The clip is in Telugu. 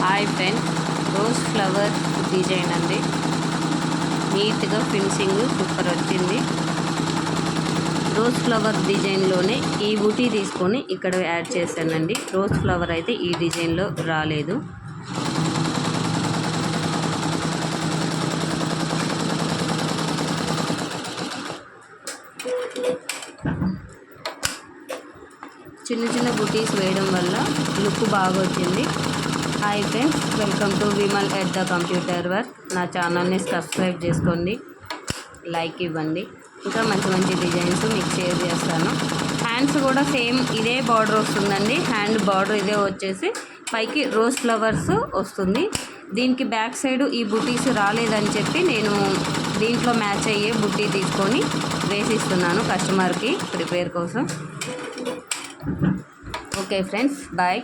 Hi friends, rose flower design అండి. నీట్గా ఫినిషింగ్ సూపర్ వచ్చింది. రోజ్ ఫ్లవర్ డిజైన్లోనే ఈ బూటీ తీసుకొని ఇక్కడ యాడ్ చేశానండి. రోజ్ ఫ్లవర్ అయితే ఈ డిజైన్లో రాలేదు. చిన్న చిన్న బుటీస్ వేయడం వల్ల లుక్ బాగా వచ్చింది. Hi friends, welcome to Vimal at the computer work. నా ఛానల్ని సబ్స్క్రైబ్ చేసుకోండి, లైక్ ఇవ్వండి. ఇంకా మంచి మంచి డిజైన్స్ మీకు షేర్ చేస్తాను. హ్యాండ్స్ కూడా సేమ్ ఇదే బార్డర్ వస్తుందండి. హ్యాండ్ బార్డర్ ఇదే వచ్చేసి పైకి రోజ్ ఫ్లవర్స్ వస్తుంది. దీనికి బ్యాక్ సైడ్ ఈ బుటీస్ రాలేదని చెప్పి నేను దీంట్లో మ్యాచ్ అయ్యే బుటీ తీసుకొని వేసిస్తున్నాను కస్టమర్కి ప్రిపేర్ కోసం. Okay friends, bye.